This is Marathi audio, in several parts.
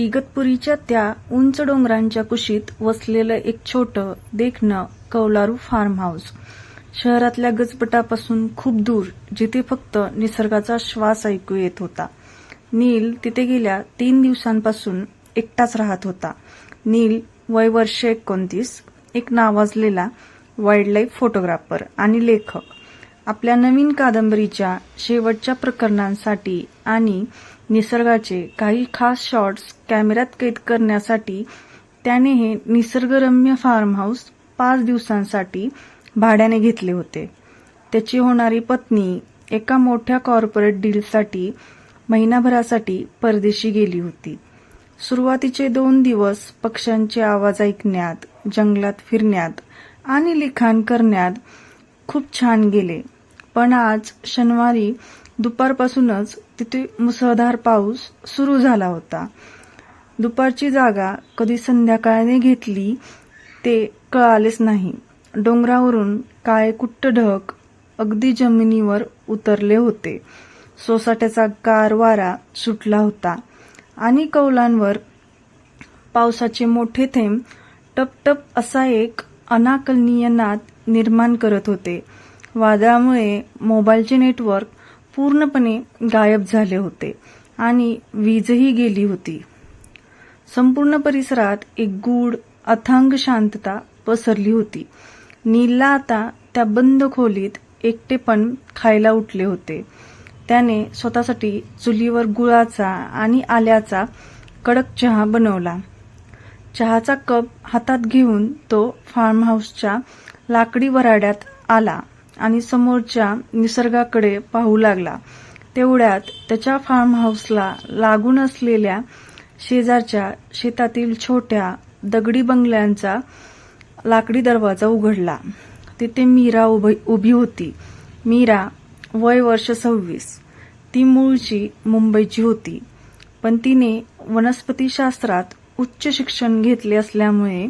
इगतपुरीच्या त्या उंच डोंगरांच्या कुशीत वसलेलं एक छोटं देखणं कौलारू फार्म हाऊस. शहरातल्या गजबटापासून खूप दूर, जिथे फक्त निसर्गाचा श्वास ऐकू येत होता. नील तिथे गेल्या 3 दिवसांपासून एकटाच राहत होता. नील, वय वर्ष 29, एक नावाजलेला वाईल्डलाईफ फोटोग्राफर आणि लेखक. आपल्या नवीन कादंबरीच्या शेवटच्या प्रकरणांसाठी आणि निसर्गाचे काही खास शॉट्स कॅमेऱ्यात कैद करण्यासाठी त्याने हे निसर्गरम्य फार्म हाऊस 5 दिवसांसाठी भाड्याने घेतले होते. त्याची होणारी पत्नी एका मोठ्या कॉर्पोरेट डीलसाठी महिनाभरासाठी परदेशी गेली होती. सुरुवातीचे 2 दिवस पक्ष्यांचे आवाज ऐकण्यात, जंगलात फिरण्यात आणि लिखाण करण्यात खूप छान गेले. पण आज शनिवारी दुपारपासूनच तिथे मुसळधार पाऊस सुरू झाला होता. दुपारची जागा कधी संध्याकाळने घेतली ते कळालेच नाही. डोंगरावरून काळे कुट्ट ढग अगदी जमिनीवर उतरले होते. सोसाट्याचा गार वारा सुटला होता आणि कौलांवर पावसाचे मोठे थेंब टपटप असा एक अनाकलनीय नाद निर्माण करत होते. वादळामुळे मोबाईलचे नेटवर्क पूर्णपणे गायब झाले होते आणि वीजही गेली होती. संपूर्ण परिसरात एक गूढ अथांग शांतता पसरली होती. नीलला आता त्या बंद खोलीत एकटेपण खायला उठले होते. त्याने स्वतःसाठी चुलीवर गुळाचा आणि आल्याचा कडक चहा बनवला. चहाचा कप हातात घेऊन तो फार्म हाऊसच्या लाकडी वराड्यात आला आणि समोरच्या निसर्गाकडे पाहू लागला. तेवढ्यात त्याच्या फार्म हाऊसला लागून असलेल्या शेजारच्या शेतातील छोट्या दगडी बंगल्यांचा लाकडी दरवाजा उघडला. तिथे मीरा उभी होती. मीरा, वय वर्ष 26. ती मूळची मुंबईची होती, पण तिने वनस्पतीशास्त्रात उच्च शिक्षण घेतले असल्यामुळे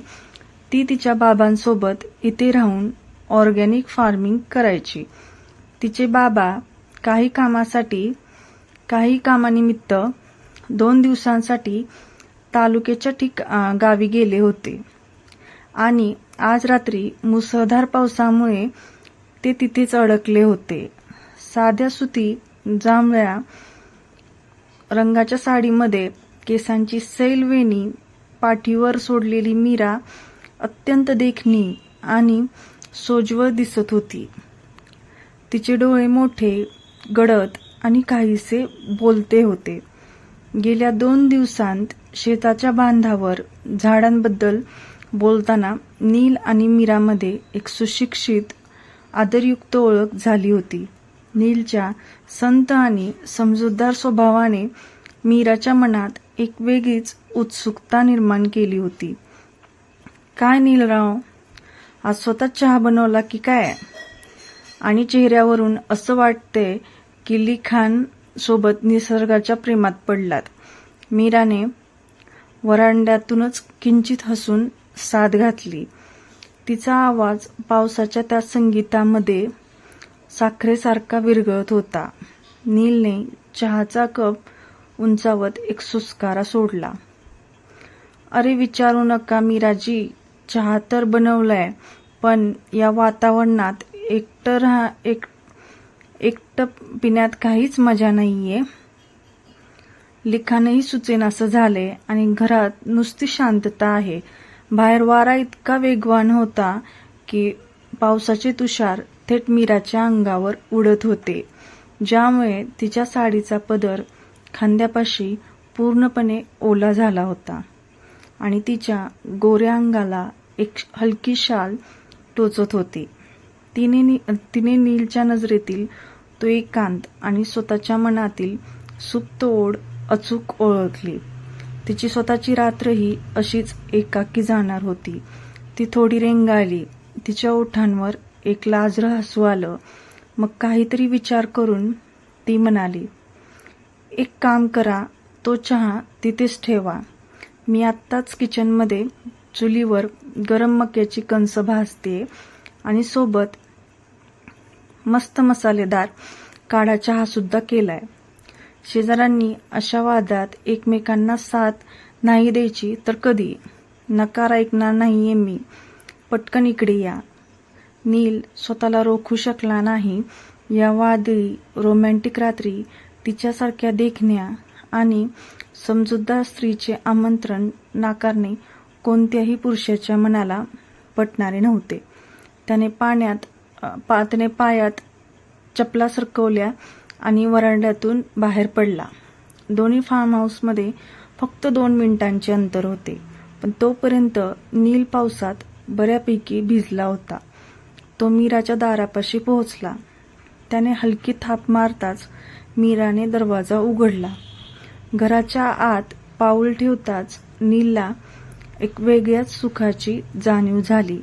ती तिच्या बाबांसोबत इथे राहून ऑर्गॅनिक फार्मिंग करायची. तिचे बाबा काही कामानिमित्त 2 दिवसांसाठी तालुक्याच्या गावी गेले होते आणि आज रात्री मुसळधार पावसामुळे ते तिथेच अडकले होते. साध्या सुती जांभळ्या रंगाच्या साडीमध्ये केसांची सैल वेणी पाठीवर सोडलेली मीरा अत्यंत देखणी आणि सोज्वळ दिसत होती. तिचे डोळे मोठे, गडद आणि काहीसे बोलते होते. गेल्या 2 दिवसांत शेताच्या बांधावर झाडांबद्दल बोलताना नील आणि मीरामध्ये एक सुशिक्षित, आदरयुक्त ओळख झाली होती. नीलच्या संत आणि समजूतदार स्वभावाने मीराच्या मनात एक वेगळीच उत्सुकता निर्माण केली होती. काय नीलराव, आज स्वतः चहा बनवला की काय? आणि चेहऱ्यावरून असं वाटतंय की लिखाण सोबत निसर्गाच्या प्रेमात पडलात. मीराने वरांड्यातूनच किंचित हसून साद घातली. तिचा आवाज पावसाच्या त्या संगीतामध्ये साखरेसारखा विरघळत होता. नीलने चहाचा कप उंचावत एक सुस्कारा सोडला. अरे विचारू नका मीराजी, चहा तर बनवलाय, पण या वातावरणात एकटं पिण्यात काहीच मजा नाहीये. लिखाणही सुचेनासं झालंय आणि घरात नुसती शांतता आहे. बाहेर वारा इतका वेगवान होता की पावसाचे तुषार थेट मीराच्या अंगावर उडत होते, ज्यामुळे तिच्या साडीचा पदर खांद्यापाशी पूर्णपणे ओला झाला होता आणि तिच्या गोऱ्या अंगाला एक हलकी शाल टोचत होती. तिने नीलच्या नजरेतील तो एकांत आणि स्वतःच्या मनातील सुप्त ओढ अचूक ओळखली. तिची स्वतःची रात्रही अशीच एकाकी जाणार होती. ती थोडी रेंगाळली. तिच्या ओठांवर एक लाजरं हसू आलं. मग काहीतरी विचार करून ती म्हणाली, एक काम करा, तो चहा तिथेच ठेवा. मी आत्ताच किचनमध्ये चुलीवर गरम मक्याची कणस भाजते आणि सोबत मस्त मसालेदार काढा चहा सुद्धा केलाय. शेजाऱ्यांनी अशा वादात एकमेकांना साथ नाही द्यायची तर कधी? नकार ऐकणार नाहीये मी. पटकन इकडे या. नील स्वतःला रोखू शकला नाही. या वादळी रोमॅन्टिक रात्री तिच्यासारख्या देखण्या आणि समजूतदार स्त्रीचे आमंत्रण नाकारणे कोणत्याही पुरुषाच्या मनाला पटणारे नव्हते. त्याने पायात चपला सरकवल्या आणि वरांड्यातून बाहेर पडला. दोन्ही फार्म हाऊसमध्ये फक्त 2 मिनिटांचे अंतर होते, पण तोपर्यंत नील पावसात बऱ्यापैकी भिजला होता. तो मीराच्या दारापाशी पोहोचला. त्याने हलकी थाप मारताच मीराने दरवाजा उघडला. घराच्या आत पाऊल ठेवताच नीलला एक वेगळ्याच सुखाची जाणीव झाली.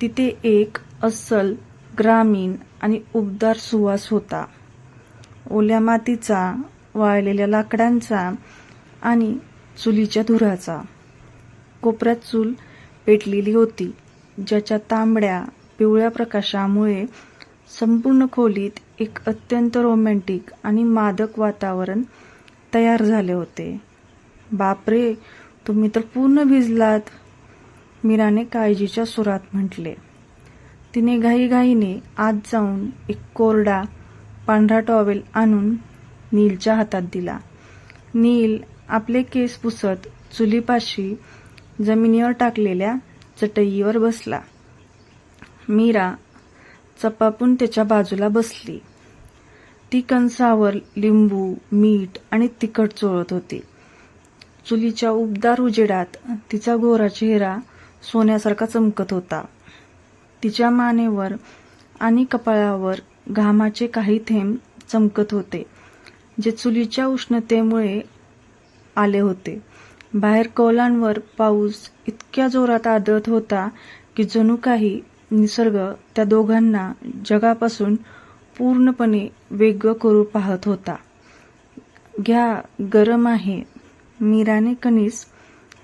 तिथे एक अस्सल ग्रामीण आणि उबदार सुवास होता. ओल्या मातीचा, वाळलेल्या लाकडांचा आणि चुलीच्या धुराचा. कोपऱ्यात चूल पेटलेली होती, ज्याच्या तांबड्या पिवळ्या प्रकाशामुळे संपूर्ण खोलीत एक अत्यंत रोमॅन्टिक आणि मादक वातावरण तयार झाले होते. बापरे, तुम्ही तर पूर्ण भिजलात, मीराने काळजीच्या सुरात म्हटले. तिने घाईघाईने आत जाऊन एक कोरडा पांढरा टॉवेल आणून नीलच्या हातात दिला. नील आपले केस पुसत चुलीपाशी जमिनीवर टाकलेल्या चटईवर बसला. मीरा चपापून त्याच्या बाजूला बसली. ती कंसावर लिंबू, मीठ आणि तिखट चोळत होती. चुलीच्या उबदार उजेडात तिचा गोरा चेहरा सोन्यासारखा चमकत होता. तिच्या मानेवर आणि कपाळावर घामाचे काही थेंब चमकत होते, जे चुलीच्या उष्णतेमुळे आले होते. बाहेर कौलांवर पाऊस इतक्या जोरात आदळत होता की जणू काही निसर्ग त्या दोघांना जगापासून पूर्णपणे वेगळं करू पाहत होता. घ्या, गरम आहे. मीराने कणीस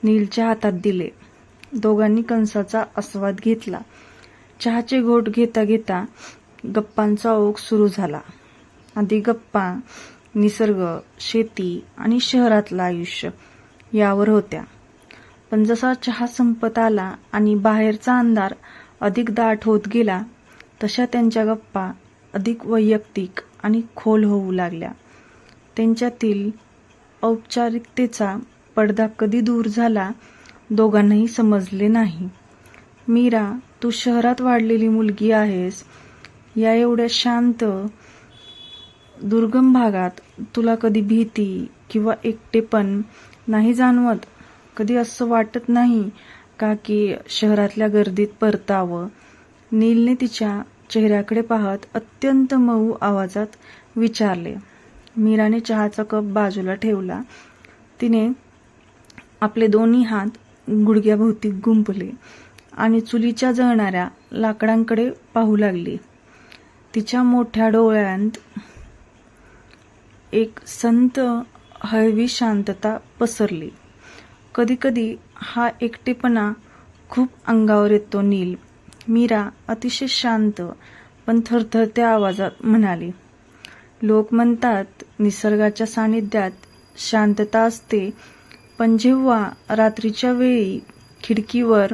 नीलच्या हातात दिले. दोघांनी कणसाचा आस्वाद घेतला. चहाचे घोट घेता घेता गप्पांचा ओघ सुरू झाला. आधी गप्पा निसर्ग, शेती आणि शहरातलं आयुष्य यावर होत्या. पण जसा चहा संपत आला आणि बाहेरचा अंधार अधिक दाट होत गेला, तशा त्यांच्या गप्पा अधिक वैयक्तिक आणि खोल होऊ लागल्या. त्यांच्यातील औपचारिकतेचा पडदा कधी दूर झाला, दोघांनाही समजले नाही. मीरा, तू शहरात वाढलेली मुलगी आहेस. या एवढ्या शांत, दुर्गम भागात तुला कधी भीती किंवा एकटेपण नाही जाणवत? कधी असं वाटत नाही का की शहरातल्या गर्दीत परतावं? नीलने तिच्या चेहऱ्याकडे पाहत अत्यंत मऊ आवाजात विचारले. मीराने चहाचा कप बाजूला ठेवला. तिने आपले दोन्ही हात गुडघ्याभोवती गुंफले आणि चुलीच्या जळणाऱ्या लाकडांकडे पाहू लागली. तिच्या मोठ्या डोळ्यांत एक संत हळवी शांतता पसरली. कधीकधी हा एकटेपणा खूप अंगावर येतो नील. मीरा अतिशय शांत पण थरथरत्या आवाजात म्हणाली. लोक म्हणतात निसर्गाच्या सानिध्यात शांतता असते, पण जेव्हा रात्रीच्या वेळी खिडकीवर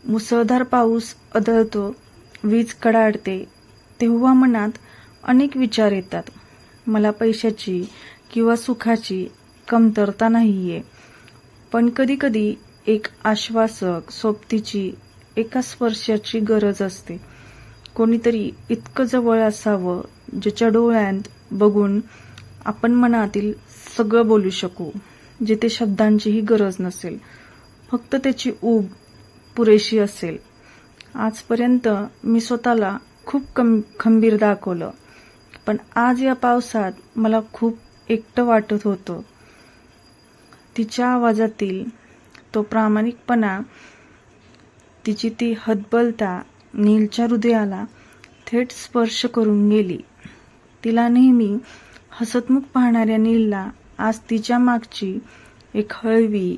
मुसळधार पाऊस आदळतो, वीज कडाडते, तेव्हा मनात अनेक विचार येतात. मला पैशाची किंवा सुखाची कमतरता नाहीये, पण कधीकधी एक आश्वासक सोबतीची, एका स्पर्शाची गरज असते. कोणीतरी इतकं जवळ असावं ज्याच्या डोळ्यांत बघून आपण मनातील सगळं बोलू शकू, जिथे शब्दांचीही गरज नसेल, फक्त त्याची ऊब पुरेशी असेल. आजपर्यंत मी स्वतःला खूप खंबीर दाखवलं, पण आज या पावसात मला खूप एकटं वाटत होतं. तिच्या आवाजातील तो प्रामाणिकपणा, तिची ती हतबलता नीलच्या हृदयाला थेट स्पर्श करून गेली. तिला नेहमी हसतमुख पाहणाऱ्या नीलला आज तिच्या मागची एक हळवी,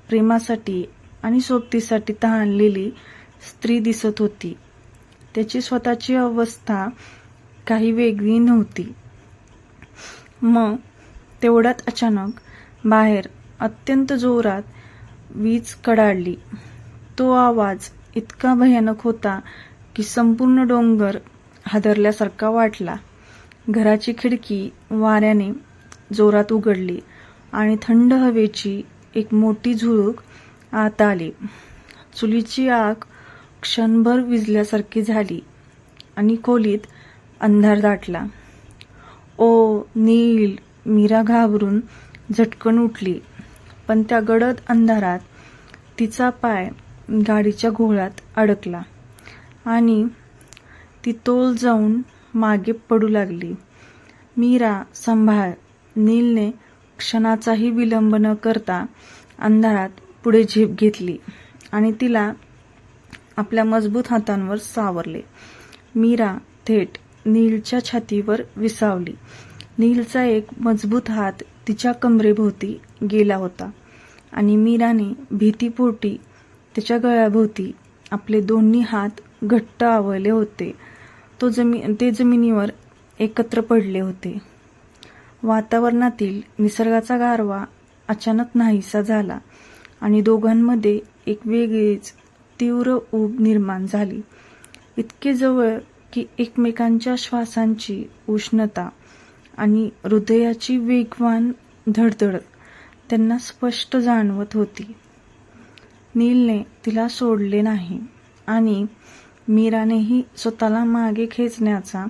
प्रेमासाठी आणि सोबतीसाठी तहानलेली स्त्री दिसत होती. त्याची स्वतःची अवस्था काही वेगळी नव्हती. मग तेवढ्यात अचानक बाहेर अत्यंत जोरात वीज कडाडली. तो आवाज इतका भयानक होता की संपूर्ण डोंगर हादरल्यासारखा वाटला. घराची खिडकी वाऱ्याने जोरात उघडली आणि थंड हवेची एक मोठी झुळूक आत आली. चुलीची आग क्षणभर विझल्यासारखी झाली आणि खोलीत अंधार दाटला. "ओ नील!" मीरा घाबरून झटकन उठली, पण त्या गडद अंधारात तिचा पाय गाडीच्या घोळात अडकला आणि ती तोल जाऊन मागे पडू लागली. "मीरा, सांभाळ!" नीलने क्षणाचाही विलंब न करता अंधारात पुढे झेप घेतली आणि तिला आपल्या मजबूत हातांवर सावरले. मीरा थेट नीलच्या छातीवर विसावली. नीलचा एक मजबूत हात तिच्या कमरेभोवती गेला होता आणि मीराने भीतीपोटी त्याच्या गळ्याभोवती आपले दोन्ही हात घट्ट आवळले होते. ते जमिनीवर एकत्र पडले होते. वातावरणातील निसर्गाचा गारवा अचानक नाहीसा झाला आणि दोघांमध्ये एक वेगळीच तीव्र ऊब निर्माण झाली. इतके जवळ की एकमेकांच्या श्वासांची उष्णता आणि हृदयाची वेगवान धडधड त्यांना स्पष्ट जाणवत होती. नीलने तिला सोडले नाही आणि मीरानेही स्वतःला मागे खेचण्याचा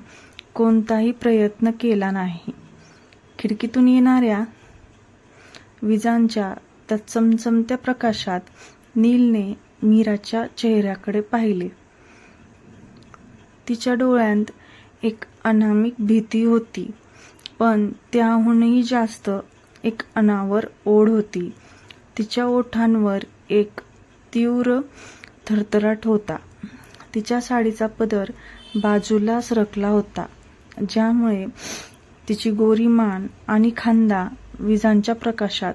कोणताही प्रयत्न केला नाही. खिडकीतून येणाऱ्या विजांच्या त्या चमचमत्या प्रकाशात नीलने मीराच्या चेहऱ्याकडे पाहिले. तिच्या डोळ्यांत एक अनामिक भीती होती, पण त्याहूनही जास्त एक अनावर ओढ होती. तिच्या ओठांवर एक तीव्र थरथराट होता. तिच्या साडीचा पदर बाजूला सरकला होता, ज्यामुळे तिची गोरी मान आणि खांदा विजांच्या प्रकाशात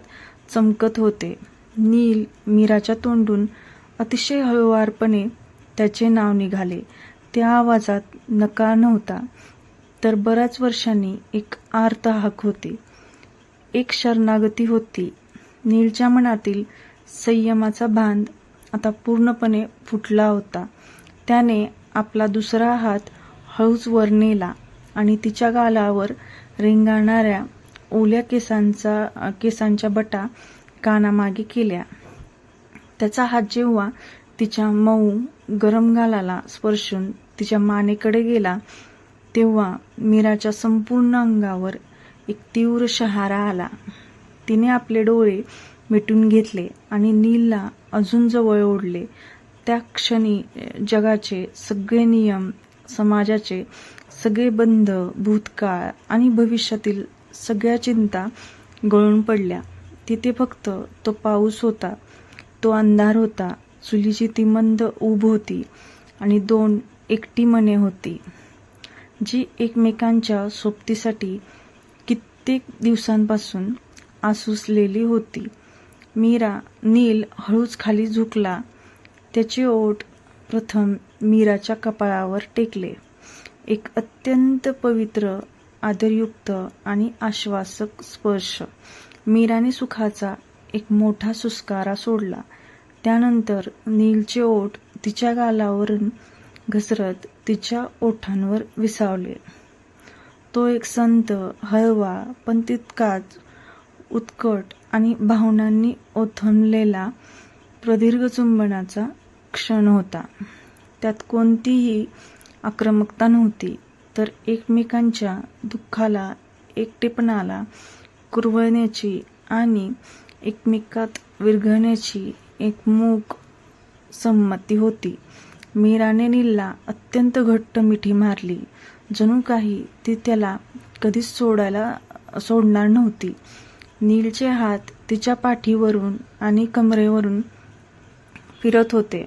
चमकत होते. नील मीराच्या तोंडून अतिशय हळुवारपणे त्याचे नाव निघाले. त्या आवाजात नकार नव्हता, तर बऱ्याच वर्षांनी एक आर्त हाक होती, एक शरणागती होती. नीलच्या मनातील संयमाचा बांध आता पूर्णपणे फुटला होता. त्याने आपला दुसरा हात हळूच वर नेला आणि तिच्या गालावर रेंगाळणाऱ्या ओल्या केसांच्या बटा कानामागे केल्या. त्याचा हात जेव्हा तिच्या मऊ गरम गालाला स्पर्शून तिच्या मानेकडे गेला, तेव्हा मीराच्या संपूर्ण अंगावर एक तीव्र शहारा आला. तिने आपले डोळे मिटून घेतले आणि नीलला अजून जवळ ओढले. त्या क्षणी जगाचे सगळे नियम, समाजाचे सगळे बंध, भूतकाळ आणि भविष्यातील सगळ्या चिंता गळून पडल्या. तिथे फक्त तो पाऊस होता, तो अंधार होता, चुलीची ती मंद ऊब होती आणि दोन एकटी मने होती, जी एकमेकांच्या सोबतीसाठी कित्येक दिवसांपासून आसुसलेली होती. नील हळूच खाली झुकला. त्याचे ओठ प्रथम मीराच्या कपाळावर टेकले. एक अत्यंत पवित्र, आदरयुक्त आणि आश्वासक स्पर्श. मीराने सुखाचा एक मोठा सुस्कारा सोडला. त्यानंतर नीलचे ओठ तिच्या गालावरून घसरत तिच्या ओठांवर विसावले. तो एक संत, हळवा, पण तितकाच उत्कट आणि भावनांनी ओथंबलेला प्रदीर्घ चुंबनाचा क्षण होता. त्यात कोणतीही आक्रमकता नव्हती, तर एकमेकांच्या दुःखाला, एकटेपणाला कुरवण्याची आणि एकमेकात विरघळण्याची एक मूक संमती होती. मीराने नीलला अत्यंत घट्ट मिठी मारली, जणू काही ती त्याला कधीच सोडणार नव्हती. नीलचे हात तिच्या पाठीवरून आणि कमरेवरून फिरत होते,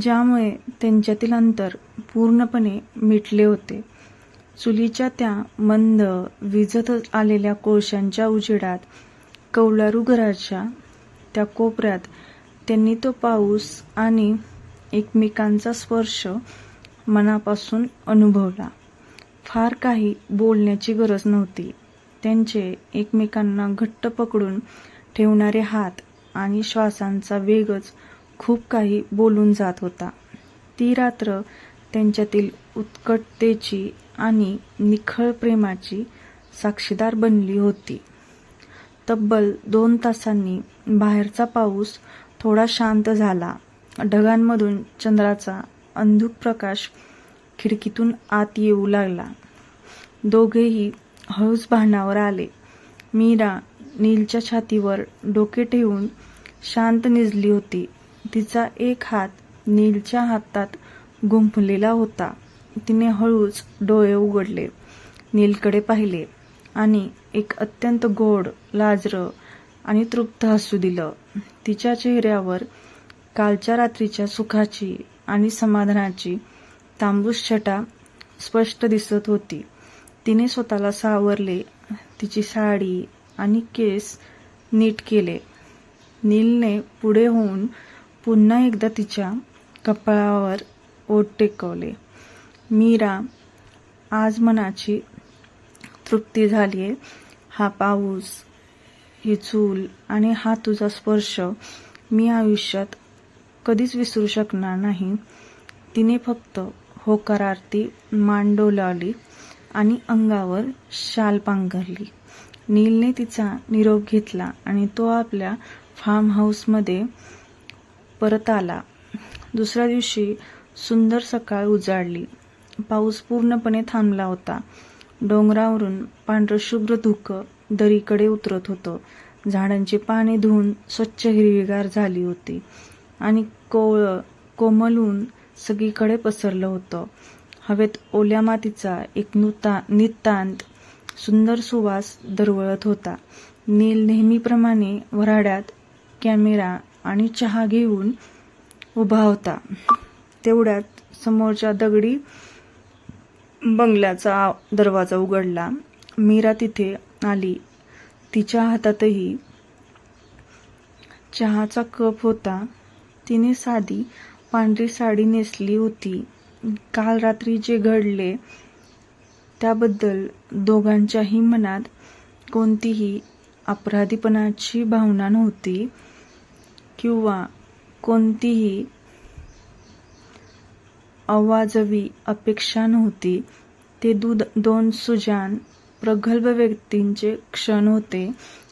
ज्यामुळे त्यांच्यातील अंतर पूर्णपणे मिटले होते. चुलीच्या त्या मंद, विझत आलेल्या कोळशांच्या उजेडात कौलारू घराच्या त्या कोपऱ्यात त्यांनी तो पाऊस आणि एकमेकांचा स्पर्श मनापासून अनुभवला. फार काही बोलण्याची गरज नव्हती. त्यांचे एकमेकांना घट्ट पकडून ठेवणारे हात आणि श्वासांचा वेगच खूप काही बोलून जात होता. ती रात्र त्यांच्यातील उत्कटतेची आणि निखळ प्रेमाची साक्षीदार बनली होती. तब्बल 2 तासांनी बाहेरचा पाऊस थोडा शांत झाला. ढगांमधून चंद्राचा अंधुक प्रकाश खिडकीतून आत येऊ लागला. दोघेही हळूच भानावर आले. मीरा नीलच्या छातीवर डोके ठेवून शांत निजली होती. तिचा एक हात नीलच्या हातात गुंफलेला होता. तिने हळूच डोळे उघडले, नीलकडे पाहिले आणि एक अत्यंत गोड, लाजरं आणि तृप्त हसू दिलं. तिच्या चेहऱ्यावर कालच्या रात्रीच्या सुखाची आणि समाधानाची तांबूस छटा स्पष्ट दिसत होती. तिने स्वतःला सावरले, तिची साडी आणि केस नीट केले. नीलने पुढे होऊन पुन्हा एकदा तिच्या कपाळावर ओठ टेकवले. मीरा, आज मनाची तृप्ती झालीये. हा पाऊस, ही चूल आणि हा तुझा स्पर्श मी आयुष्यात कधीच विसरू शकणार नाही. तिने फक्त होकारार्थी मान डोलावली आणि अंगावर शाल पांघरली. नीलने तिचा निरोप घेतला आणि तो आपल्या फार्म हाऊसमध्ये परत आला. दुसऱ्या दिवशी सुंदर सकाळ उजाडली. पाऊस पूर्णपणे थांबला होता. डोंगरावरून पांढरशुभ्र धुकं दरीकडे उतरत होतं. झाडांची पाने धुवून स्वच्छ हिरवीगार झाली होती आणि कोवळं कोमल ऊन सगळीकडे पसरलं होतं. हवेत ओल्या मातीचा एक नितांत सुंदर सुवास दरवळत होता. नील नेहमीप्रमाणे वऱ्हाड्यात कॅमेरा आणि चहा घेऊन उभा होता. तेवढ्यात समोरच्या दगडी बंगल्याचा दरवाजा उघडला. मीरा तिथे आली. तिच्या हातातही चहाचा कप होता. तिने साधी पांढरी साडी नेसली होती. काल रात्री जे घडले त्याबद्दल दोघांच्याही मनात कोणतीही अपराधीपणाची भावना नव्हती किंवा कोणतीही अवाजवी अपेक्षा नव्हती. ते 2 सुजाण, प्रगल्भ व्यक्तींचे क्षण होते,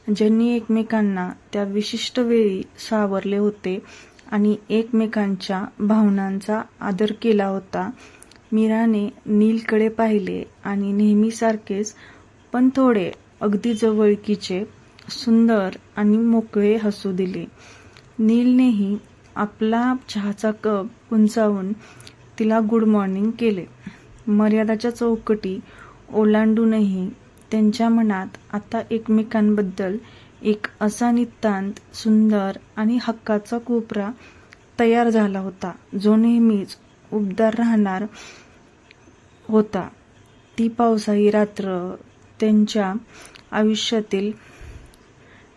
ज्यांनी एकमेकांना त्या विशिष्ट वेळी सावरले होते आणि एकमेकांच्या भावनांचा आदर केला होता. मीराने नीलकडे पाहिले आणि नेहमीसारखेच पण थोडे अगदी जवळकीचे, सुंदर आणि मोकळे हसू दिले. नीलनेही आपला चहाचा कप उंचावून तिला गुड मॉर्निंग केले. मर्यादाच्या चौकटी ओलांडूनही त्यांच्या मनात आता एकमेकांबद्दल एक असा नितांत सुंदर आणि हक्काचा कोपरा तयार झाला होता, जो नेहमीच उबदार राहणार होता. ती पावसाळी रात्र त्यांच्या आयुष्यातील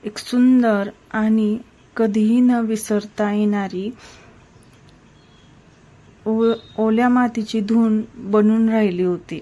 एक सुंदर आणि कधीही न विसरता येणारी ओल्या मातीची धून बनून राहिली होती.